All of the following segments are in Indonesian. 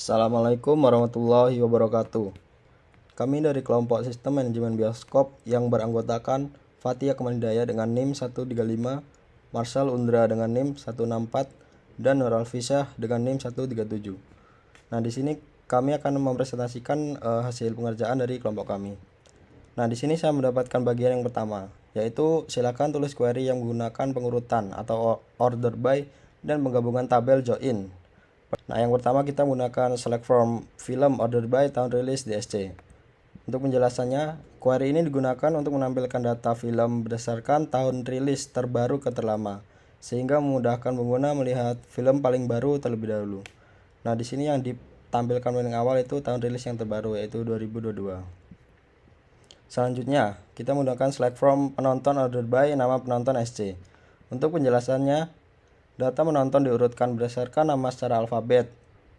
Assalamualaikum warahmatullahi wabarakatuh. Kami dari kelompok Sistem Manajemen Bioskop yang beranggotakan Fatia Kemanidaya dengan NIM 135, Marshall Undra dengan NIM 164, dan Nur Alfisyah dengan NIM 137. Nah, di sini kami akan mempresentasikan hasil pengerjaan dari kelompok kami. Nah, di sini saya mendapatkan bagian yang pertama, yaitu silakan tulis query yang menggunakan pengurutan atau order by dan penggabungan tabel join. Nah, yang pertama kita menggunakan select from film order by tahun rilis DSC. Untuk penjelasannya, query ini digunakan untuk menampilkan data film berdasarkan tahun rilis terbaru ke terlama, sehingga memudahkan pengguna melihat film paling baru terlebih dahulu. Nah, di sini yang ditampilkan paling awal itu tahun rilis yang terbaru, yaitu 2022. Selanjutnya, kita menggunakan select from penonton order by nama penonton SC. Untuk penjelasannya, data menonton diurutkan berdasarkan nama secara alfabet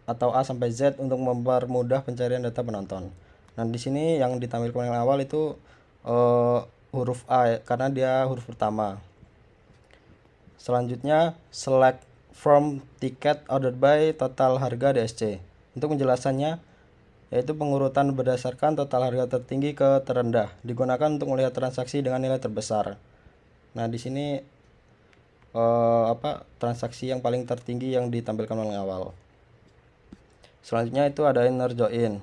atau A sampai Z untuk mempermudah pencarian data penonton. Nah, di sini yang ditampilkan yang awal itu huruf A karena dia huruf pertama. Selanjutnya, select from ticket ordered by total harga DSC. Untuk penjelasannya, yaitu pengurutan berdasarkan total harga tertinggi ke terendah, digunakan untuk melihat transaksi dengan nilai terbesar. Nah, di sini transaksi yang paling tertinggi yang ditampilkan paling awal. Selanjutnya itu ada inner join.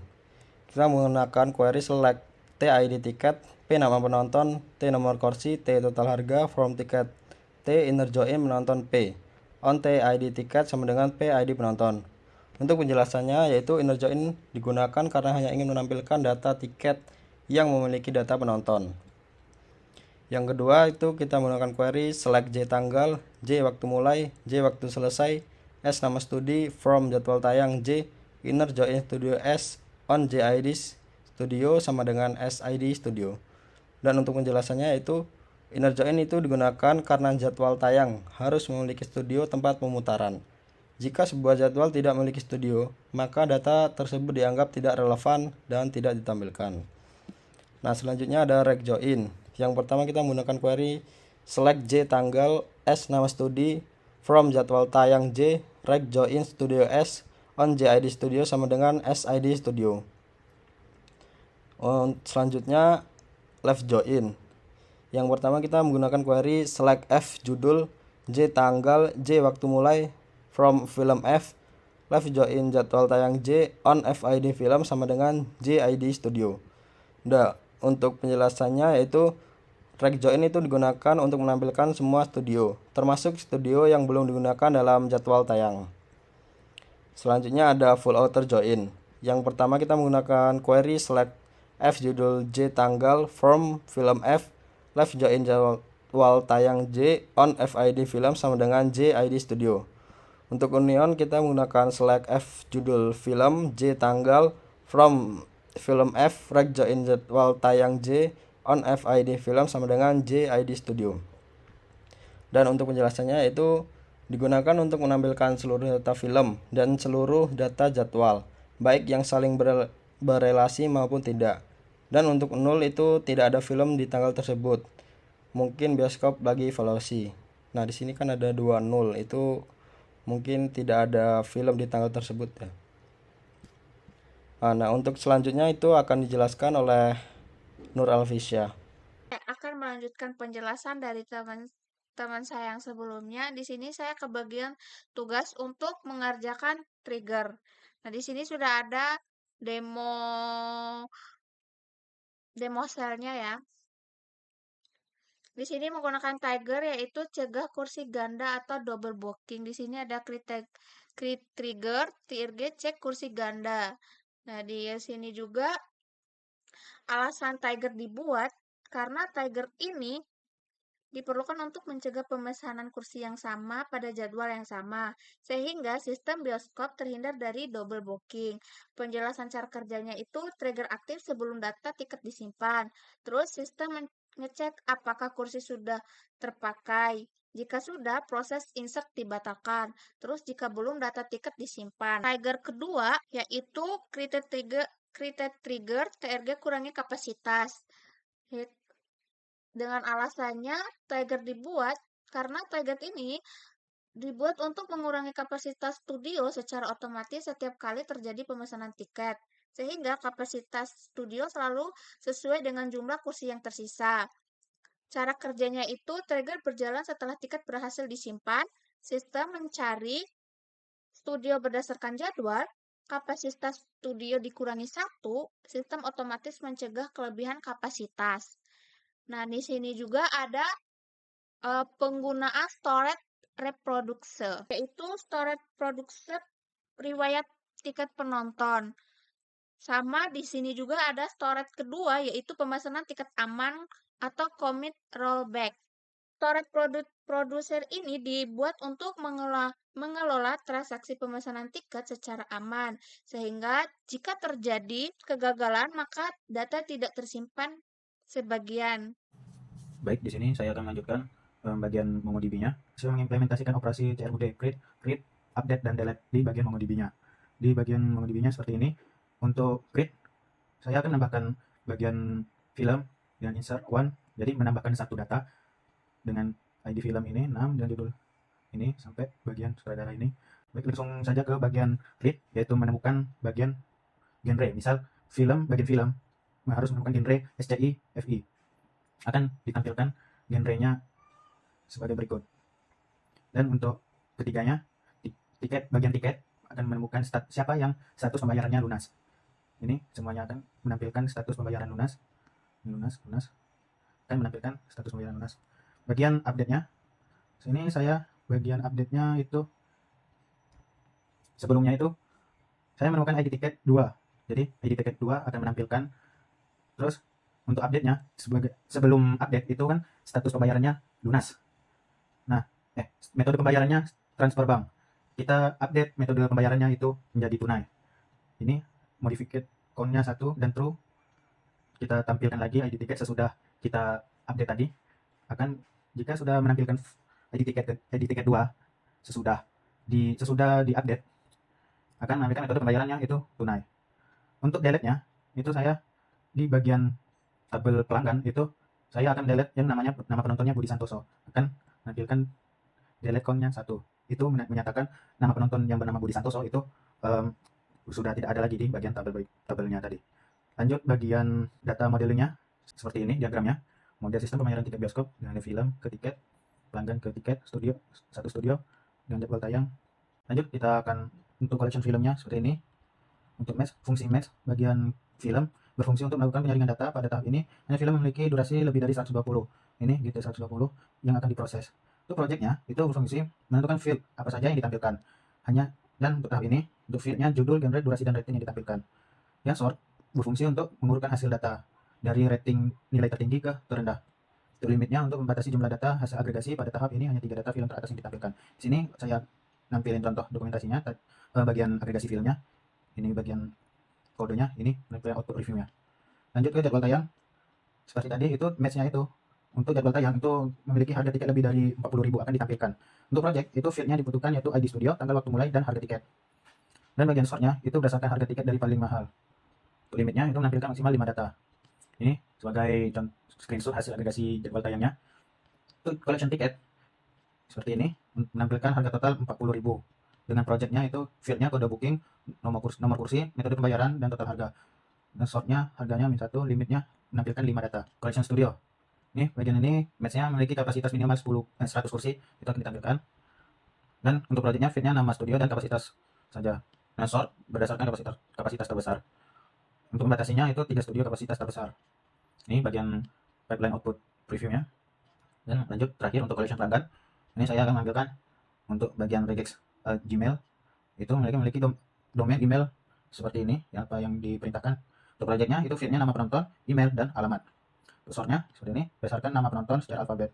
Kita menggunakan query select T ID tiket, P nama penonton, T nomor kursi, T total harga, from tiket, T inner join menonton P. On T ID tiket sama dengan P ID penonton. Untuk penjelasannya, yaitu inner join digunakan karena hanya ingin menampilkan data tiket yang memiliki data penonton. Yang kedua itu kita menggunakan query select J tanggal, J waktu mulai, J waktu selesai, S nama studi, from jadwal tayang J, inner join studio S, on JID studio sama dengan SID studio. Dan untuk penjelasannya itu inner join itu digunakan karena jadwal tayang harus memiliki studio tempat pemutaran. Jika sebuah jadwal tidak memiliki studio, maka data tersebut dianggap tidak relevan dan tidak ditampilkan. Nah, selanjutnya ada rec join. Yang pertama kita menggunakan query select J tanggal, S nama studi, from jadwal tayang J, rec join studio S, on JID studio sama dengan SID studio. Selanjutnya left join. Yang pertama kita menggunakan query select F judul, J tanggal, J waktu mulai, from film F, left join jadwal tayang J, on FID film sama dengan JID studio. Nah, untuk penjelasannya yaitu rec join itu digunakan untuk menampilkan semua studio, termasuk studio yang belum digunakan dalam jadwal tayang. Selanjutnya ada full outer join. Yang pertama kita menggunakan query select F judul J tanggal, from film F, left join jadwal tayang J, on FID film sama dengan JID studio. Untuk union kita menggunakan select F judul film, J tanggal, from film F, rec join jadwal tayang J, on FID film sama dengan JID studio. Dan untuk penjelasannya itu digunakan untuk menampilkan seluruh data film dan seluruh data jadwal, baik yang saling berelasi maupun tidak. Dan untuk nul itu tidak ada film di tanggal tersebut. Mungkin bioskop lagi evaluasi. Nah, di sini kan ada 2 nul, itu mungkin tidak ada film di tanggal tersebut ya. Nah, untuk selanjutnya itu akan dijelaskan oleh Nur Alfisyah. Akan melanjutkan penjelasan dari teman saya yang sebelumnya. Di sini saya kebagian tugas untuk mengerjakan trigger. Nah, di sini sudah ada demo demo selnya ya. Di sini menggunakan Tiger yaitu cegah kursi ganda atau double booking. Di sini ada trigger, TRG cek kursi ganda. Nah, di sini juga alasan Tiger dibuat karena Tiger ini diperlukan untuk mencegah pemesanan kursi yang sama pada jadwal yang sama, sehingga sistem bioskop terhindar dari double booking. Penjelasan cara kerjanya itu trigger aktif sebelum data tiket disimpan. Terus sistem mengecek apakah kursi sudah terpakai. Jika sudah, proses insert dibatalkan. Terus jika belum, data tiket disimpan. Trigger kedua yaitu trigger TRG kurangi kapasitas. Dengan alasannya Tiger dibuat karena Tiger ini dibuat untuk mengurangi kapasitas studio secara otomatis setiap kali terjadi pemesanan tiket, sehingga kapasitas studio selalu sesuai dengan jumlah kursi yang tersisa. Cara kerjanya itu, trigger berjalan setelah tiket berhasil disimpan, sistem mencari studio berdasarkan jadwal, kapasitas studio dikurangi satu, sistem otomatis mencegah kelebihan kapasitas. Nah, di sini juga ada penggunaan storage reproduce, yaitu storage reproduce riwayat tiket penonton. Sama di sini juga ada storage kedua, yaitu pemesanan tiket aman atau commit rollback. Storage producer ini dibuat untuk mengelola transaksi pemesanan tiket secara aman, sehingga jika terjadi kegagalan, maka data tidak tersimpan sebagian. Baik, di sini saya akan melanjutkan bagian MongoDB-nya. Saya mengimplementasikan operasi CRUD, create, update, dan delete di bagian MongoDB-nya. Di bagian MongoDB-nya seperti ini. Untuk create, saya akan menambahkan bagian film dengan insert one, jadi menambahkan satu data dengan ID film ini 6 dan judul ini sampai bagian sutradara ini. Baik, langsung saja ke bagian create, yaitu menemukan bagian genre. Misal film, bagian film harus menemukan genre SCI FI. Akan ditampilkan genrenya sebagai berikut. Dan untuk ketiganya, tiket, bagian tiket akan menemukan siapa yang status pembayarannya lunas. Ini semuanya akan menampilkan status pembayaran lunas. Lunas akan menampilkan status pembayaran lunas. Bagian update-nya, sini saya bagian update-nya itu sebelumnya itu saya menemukan ID tiket 2. Jadi ID tiket 2 akan menampilkan. Terus untuk update-nya, sebelum update itu kan status pembayarannya lunas. Nah, metode pembayarannya transfer bank. Kita update metode pembayarannya itu menjadi tunai. Ini modified count-nya 1 dan true. Kita tampilkan lagi ID tiket sesudah kita update tadi. Akan jika sudah menampilkan ID tiket 2 sesudah di update akan menampilkan metode pembayarannya itu tunai. Untuk delete-nya itu saya di bagian tabel pelanggan itu saya akan delete yang namanya nama penontonnya Budi Santoso. Akan menampilkan delete count-nya 1. Itu menyatakan nama penonton yang bernama Budi Santoso itu sudah tidak ada lagi di bagian tabelnya tadi. Lanjut bagian data modelingnya seperti ini diagramnya. Model sistem pembayaran tiket bioskop dengan film ke tiket, pelanggan ke tiket, studio, satu studio dengan jadwal tayang. Lanjut kita akan untuk collection filmnya seperti ini. Untuk match, fungsi match bagian film berfungsi untuk melakukan penyaringan data. Pada tahap ini hanya film memiliki durasi lebih dari 120. Ini GT 120 yang akan diproses. Untuk projectnya itu berfungsi menentukan field apa saja yang ditampilkan. Dan untuk tahap ini untuk fieldnya judul, genre, durasi, dan rating yang ditampilkan. Yang sort berfungsi untuk mengurutkan hasil data dari rating nilai tertinggi ke terendah. Itu limitnya untuk membatasi jumlah data hasil agregasi. Pada tahap ini hanya 3 data film teratas yang ditampilkan. Di sini saya nampilin contoh dokumentasinya bagian agregasi filmnya. Ini bagian kodenya, ini penampilan output reviewnya. Lanjut ke jadwal tayang. Seperti tadi itu match-nya itu. Untuk jadwal tayang itu memiliki harga tiket lebih dari 40.000 akan ditampilkan. Untuk project itu fieldnya dibutuhkan yaitu ID studio, tanggal waktu mulai, dan harga tiket. Dan bagian sortnya itu berdasarkan harga tiket dari paling mahal. Untuk limitnya itu menampilkan maksimal 5 data. Ini sebagai contoh screenshot hasil agregasi jadwal tayangnya. Untuk collection tiket seperti ini menampilkan harga total 40.000. Dengan projectnya itu fieldnya kode booking, nomor kursi, metode pembayaran, dan total harga. Dan sortnya harganya -1, limitnya menampilkan 5 data. Collection studio. Ini bagian ini match-nya memiliki kapasitas minimal 100 kursi, itu akan ditampilkan. Dan untuk projectnya fieldnya nama studio dan kapasitas saja. Nah, sort berdasarkan kapasitas terbesar. Untuk membatasinya itu 3 studio kapasitas terbesar. Ini bagian pipeline output previewnya. Dan lanjut terakhir untuk collection pelanggan. Ini saya akan mengambilkan untuk bagian regex Gmail itu memiliki domain email seperti ini ya, apa yang diperintahkan. Untuk projectnya itu fieldnya nama penonton, email, dan alamat. Untuk sortnya seperti ini berdasarkan nama penonton secara alfabet.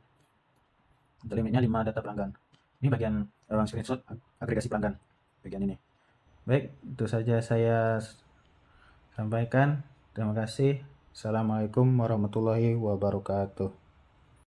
Untuk limitnya 5 data pelanggan. Ini bagian screenshot agregasi pelanggan bagian ini. Baik, itu saja saya sampaikan. Terima kasih. Assalamualaikum warahmatullahi wabarakatuh.